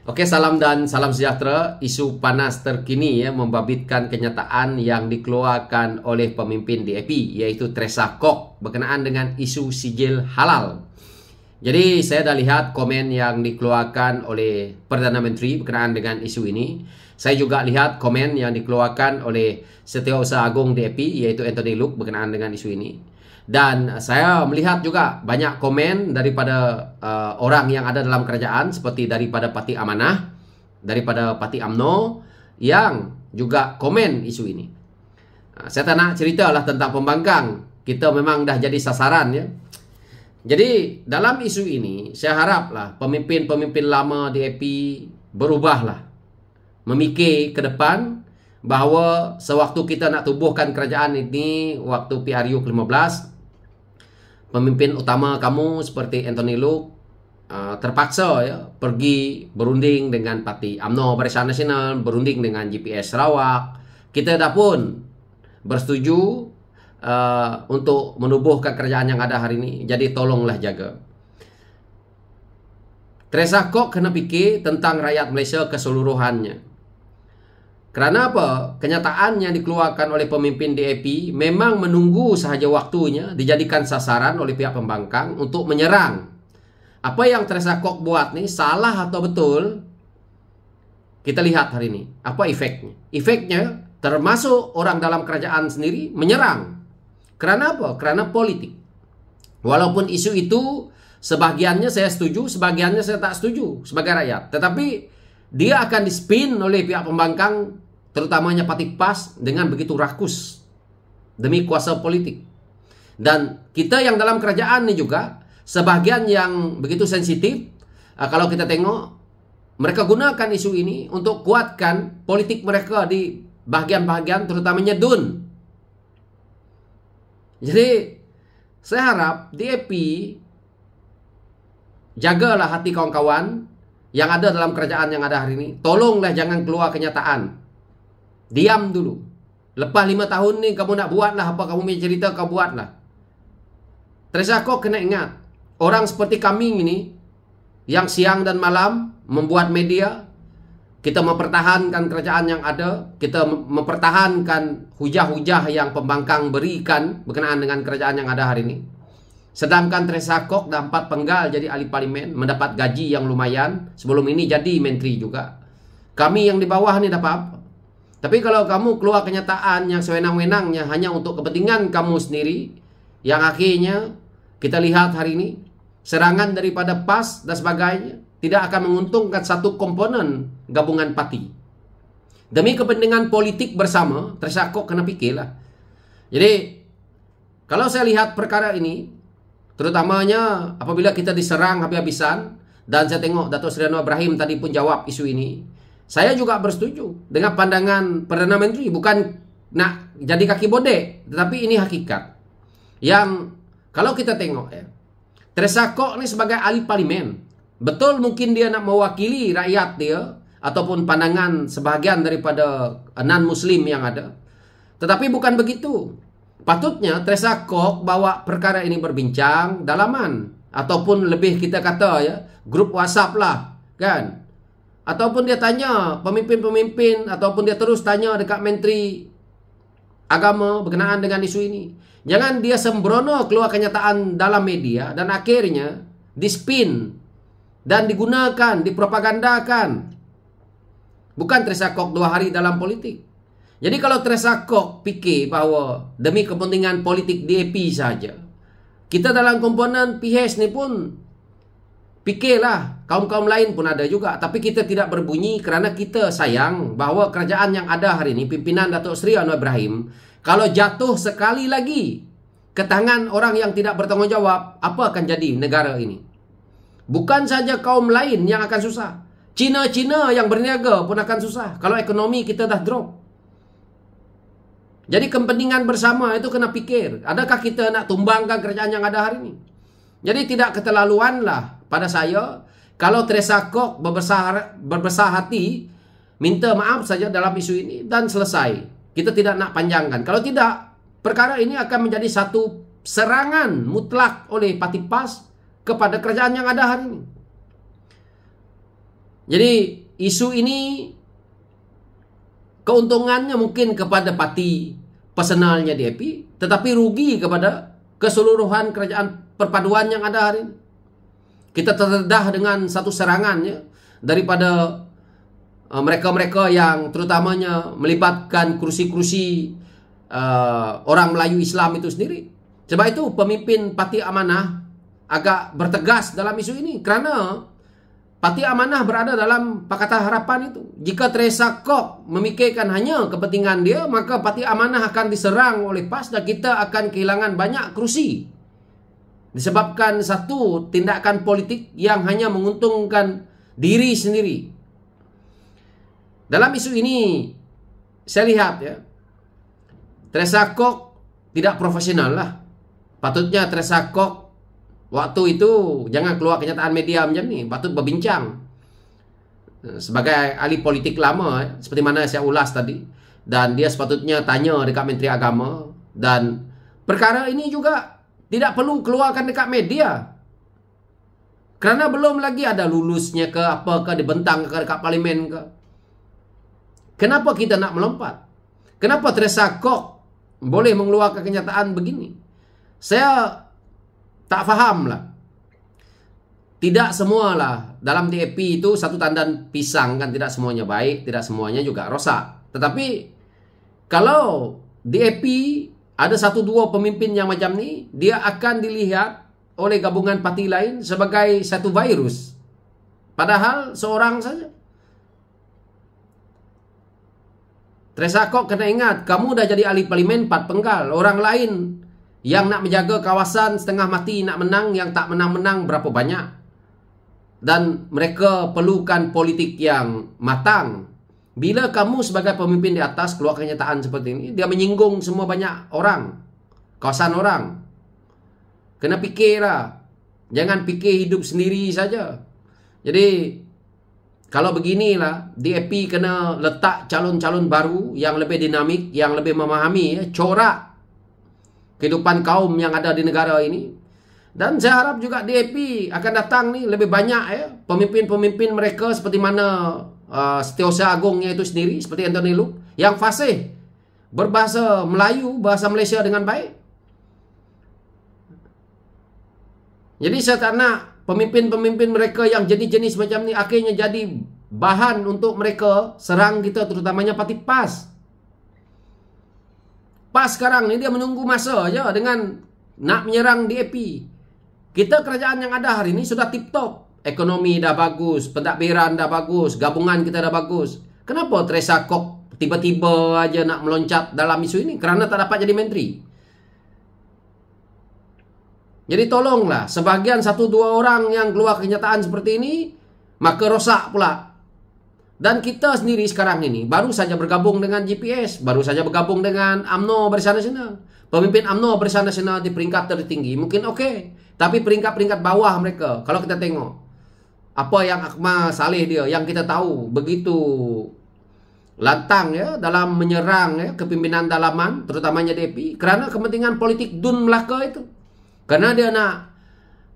Oke, salam dan salam sejahtera. Isu panas terkini membabitkan kenyataan yang dikeluarkan oleh pemimpin DAP, yaitu Teresa Kok, berkenaan dengan isu sijil halal. Jadi saya dah lihat komen yang dikeluarkan oleh Perdana Menteri berkenaan dengan isu ini. Saya juga lihat komen yang dikeluarkan oleh Setiausaha Agung DAP, yaitu Anthony Loke, berkenaan dengan isu ini. Dan saya melihat juga banyak komen daripada orang yang ada dalam kerajaan, seperti daripada Parti Amanah, daripada Parti UMNO, yang juga komen isu ini. Saya tak nak ceritalah tentang pembangkang. Kita memang dah jadi sasaran ya. Jadi dalam isu ini saya haraplah pemimpin-pemimpin lama DAP berubahlah, memikir ke depan bahawa sewaktu kita nak tubuhkan kerajaan ini, waktu PRU ke-15, pemimpin utama kamu seperti Anthony Loke terpaksa pergi berunding dengan Parti UMNO Barisan Nasional, berunding dengan GPS Sarawak. Kita dah pun bersetuju untuk menubuhkan kerajaan yang ada hari ini. Jadi tolonglah jaga. Teresa Kok kena fikir tentang rakyat Malaysia keseluruhannya. Kerana apa? Kenyataan yang dikeluarkan oleh pemimpin DAP memang menunggu sahaja waktunya dijadikan sasaran oleh pihak pembangkang untuk menyerang. Apa yang Teresa Kok buat ni salah atau betul? Kita lihat hari ini. Apa efeknya? Efeknya termasuk orang dalam kerajaan sendiri menyerang. Kerana apa? Kerana politik. Walaupun isu itu sebahagiannya saya setuju, sebahagiannya saya tak setuju sebagai rakyat. Tetapi dia akan dispin oleh pihak pembangkang, terutamanya Parti PAS, dengan begitu rakus demi kuasa politik. Dan kita yang dalam kerajaan ni juga, sebahagian yang begitu sensitif, kalau kita tengok, mereka gunakan isu ini untuk kuatkan politik mereka di bahagian-bahagian, terutamanya DUN. Jadi saya harap DAP jagalah hati kawan-kawan yang ada dalam kerajaan yang ada hari ini. Tolonglah jangan keluar kenyataan. Diam dulu. Lepas 5 tahun ni kamu nak buatlah apa kamu punya cerita, kau buatlah. Teresa Kok kena ingat, orang seperti kami ini yang siang dan malam membuat media, kita mempertahankan kerajaan yang ada, kita mempertahankan hujah-hujah yang pembangkang berikan berkenaan dengan kerajaan yang ada hari ini. Sedangkan Teresa Kok dah 4 penggal jadi ahli parlimen, mendapat gaji yang lumayan, sebelum ini jadi menteri juga. Kami yang di bawah ni dapat apa? Tapi kalau kamu keluar kenyataan yang sewenang-wenangnya hanya untuk kepentingan kamu sendiri, yang akhirnya kita lihat hari ini, serangan daripada PAS dan sebagainya, tidak akan menguntungkan satu komponen gabungan parti. Demi kepentingan politik bersama, Teresa Kok kena fikirlah. Jadi, kalau saya lihat perkara ini, terutamanya apabila kita diserang habis-habisan, dan saya tengok Datuk Seri Anwar Ibrahim tadi pun jawab isu ini, saya juga bersetuju dengan pandangan Perdana Menteri. Bukan nak jadi kaki bodek, tetapi ini hakikat. Yang kalau kita tengok Teresa Kok ni sebagai ahli parlimen, betul mungkin dia nak mewakili rakyat dia ataupun pandangan sebahagian daripada non-Muslim yang ada. Tetapi bukan begitu. Patutnya Teresa Kok bawa perkara ini berbincang dalaman, ataupun lebih kita kata grup WhatsApp lah, kan? Ataupun dia tanya pemimpin-pemimpin, ataupun dia terus tanya dekat Menteri Agama berkenaan dengan isu ini. Jangan dia sembrono keluar kenyataan dalam media dan akhirnya dispin dan digunakan, dipropagandakan. Bukan Teresa Kok 2 hari dalam politik. Jadi kalau Teresa Kok fikir bahawa demi kepentingan politik DAP saja, kita dalam komponen PH ni pun fikirlah, kaum-kaum lain pun ada juga. Tapi kita tidak berbunyi kerana kita sayang bahawa kerajaan yang ada hari ini, pimpinan Datuk Seri Anwar Ibrahim, kalau jatuh sekali lagi ke tangan orang yang tidak bertanggungjawab, apa akan jadi negara ini? Bukan saja kaum lain yang akan susah. Cina-Cina yang berniaga pun akan susah kalau ekonomi kita dah drop. Jadi kepentingan bersama itu kena fikir. Adakah kita nak tumbangkan kerajaan yang ada hari ini? Jadi tidak keterlaluanlah pada saya kalau Teresa Kok berbesar hati minta maaf saja dalam isu ini dan selesai. Kita tidak nak panjangkan. Kalau tidak, perkara ini akan menjadi satu serangan mutlak oleh Parti PAS kepada kerajaan yang ada hari ini. Jadi isu ini keuntungannya mungkin kepada parti personalnya DAP, tetapi rugi kepada keseluruhan kerajaan perpaduan yang ada hari ini. Kita terdedah dengan satu serangan ya, daripada mereka-mereka yang terutamanya melibatkan kursi-kursi orang Melayu Islam itu sendiri. Sebab itu pemimpin Parti Amanah agak bertegas dalam isu ini, kerana Parti Amanah berada dalam Pakatan Harapan itu. Jika Teresa Kok memikirkan hanya kepentingan dia, maka Parti Amanah akan diserang oleh PAS dan kita akan kehilangan banyak kerusi. Disebabkan satu tindakan politik yang hanya menguntungkan diri sendiri. Dalam isu ini, saya lihat ya, Teresa Kok tidak profesional lah. Patutnya Teresa Kok waktu itu jangan keluar kenyataan media macam ni. Patut berbincang sebagai ahli politik lama seperti mana saya ulas tadi. Dan dia sepatutnya tanya dekat Menteri Agama. Dan perkara ini juga tidak perlu keluarkan dekat media, kerana belum lagi ada lulusnya ke apakah dibentang ke dekat parlimen ke. Kenapa kita nak melompat? Kenapa Teresa Kok boleh mengeluarkan kenyataan begini? Saya tak faham lah. Tidak semualah dalam DAP itu satu tandan pisang kan, tidak semuanya baik, tidak semuanya juga rosak. Tetapi kalau DAP ada satu dua pemimpin yang macam ni, dia akan dilihat oleh gabungan parti lain sebagai satu virus. Padahal seorang saja. Teresa Kok kena ingat, kamu dah jadi ahli parlimen 4 penggal. Orang lain yang nak menjaga kawasan setengah mati nak menang, yang tak menang-menang berapa banyak. Dan mereka perlukan politik yang matang. Bila kamu sebagai pemimpin di atas keluar kenyataan seperti ini, dia menyinggung semua banyak orang, kawasan orang. Kena fikirlah. Jangan fikir hidup sendiri saja. Jadi kalau beginilah, DAP kena letak calon-calon baru yang lebih dinamik, yang lebih memahami corak kehidupan kaum yang ada di negara ini. Dan saya harap juga DAP akan datang ni lebih banyak pemimpin-pemimpin mereka seperti mana Setiausaha Agungnya itu sendiri, seperti Anthony Loke, yang fasih berbahasa Melayu, bahasa Malaysia dengan baik. Jadi saya tak nak pemimpin-pemimpin mereka yang jenis-jenis macam ni akhirnya jadi bahan untuk mereka serang kita, terutamanya parti PAS. PAS sekarang ni dia menunggu masa aja dengan nak menyerang DAP. Kita kerajaan yang ada hari ini sudah tip-top. Ekonomi dah bagus, pentadbiran dah bagus, gabungan kita dah bagus. Kenapa Teresa Kok tiba-tiba aja nak meloncat dalam isu ini? Kerana tak dapat jadi menteri. Jadi tolonglah, sebahagian 1-2 orang yang keluar kenyataan seperti ini, maka rosak pula. Dan kita sendiri sekarang ini baru saja bergabung dengan GPS, baru saja bergabung dengan UMNO Barisan Nasional. Pemimpin UMNO Barisan Nasional di peringkat tertinggi mungkin okey, tapi peringkat-peringkat bawah mereka, kalau kita tengok apa yang Akmal Saleh dia, yang kita tahu begitu lantang ya dalam menyerang kepimpinan dalaman, terutamanya DAP, kerana kepentingan politik Dun Melaka itu. Kerana dia nak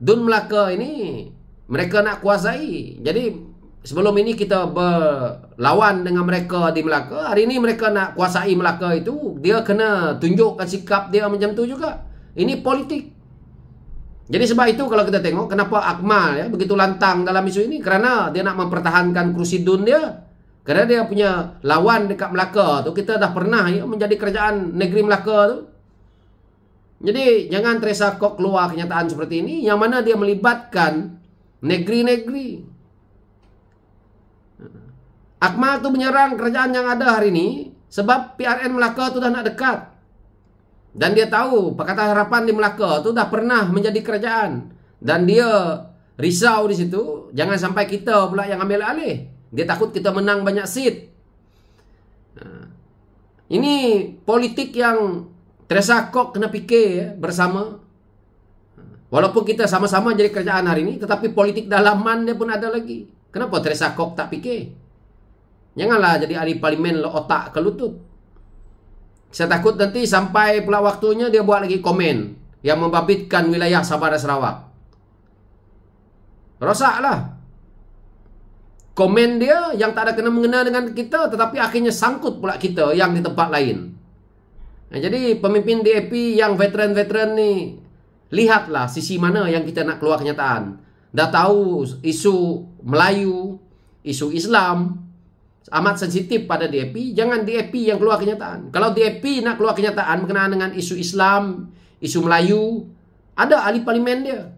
Dun Melaka ini mereka nak kuasai. Jadi sebelum ini kita berlawan dengan mereka di Melaka, hari ini mereka nak kuasai Melaka itu, dia kena tunjukkan sikap dia macam tu juga. Ini politik. Jadi sebab itu kalau kita tengok kenapa Akmal begitu lantang dalam isu ini, kerana dia nak mempertahankan kursi Dun dia. Kerana dia punya lawan dekat Melaka tu, kita dah pernah menjadi kerajaan negeri Melaka tu. Jadi jangan Teresa Kok keluar kenyataan seperti ini yang mana dia melibatkan negeri-negeri. Akmal tu menyerang kerajaan yang ada hari ini sebab PRN Melaka tu dah nak dekat. Dan dia tahu Pakatan Harapan di Melaka tu dah pernah menjadi kerajaan. Dan dia risau di situ, jangan sampai kita pula yang ambil alih. Dia takut kita menang banyak seat. Ini politik yang Teresa Kok kena fikir bersama. Walaupun kita sama-sama jadi kerajaan hari ini, tetapi politik dalaman dia pun ada lagi. Kenapa Teresa Kok tak fikir? Janganlah jadi ahli parlimen otak ke lutut. Saya takut nanti sampai pula waktunya dia buat lagi komen yang membabitkan wilayah Sabah dan Sarawak. Rosaklah. komen dia yang tak ada kena-mengena dengan kita, tetapi akhirnya sangkut pula kita yang di tempat lain. Nah, jadi pemimpin DAP yang veteran-veteran ni, lihatlah sisi mana yang kita nak keluar kenyataan. Dah tahu isu Melayu, isu Islam amat sensitif pada DAP, jangan DAP yang keluar kenyataan. Kalau DAP nak keluar kenyataan berkenaan dengan isu Islam, isu Melayu, ada ahli parlimen dia.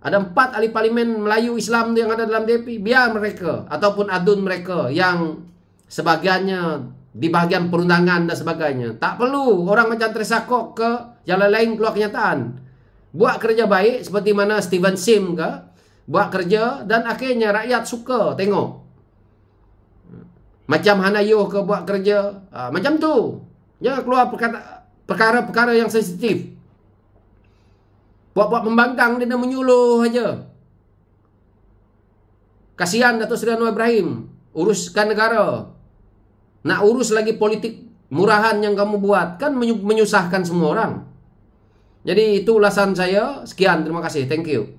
Ada 4 ahli parlimen Melayu Islam yang ada dalam DAP. Biar mereka ataupun adun mereka yang sebagiannya di bahagian perundangan dan sebagainya. Tak perlu orang macam Tresakok ke jalan lain keluar kenyataan. Buat kerja baik seperti mana Steven Sim ke, buat kerja dan akhirnya rakyat suka tengok. Macam Hanayo ke buat kerja, macam tu. Jangan keluar perkara-perkara yang sensitif. Buat-buat membangkang dia dah menyuluh aja. Kasihan Datuk Seri Anwar Ibrahim, uruskan negara. Nak urus lagi politik murahan yang kamu buat, kan menyusahkan semua orang. Jadi itu ulasan saya. Sekian, terima kasih. Thank you.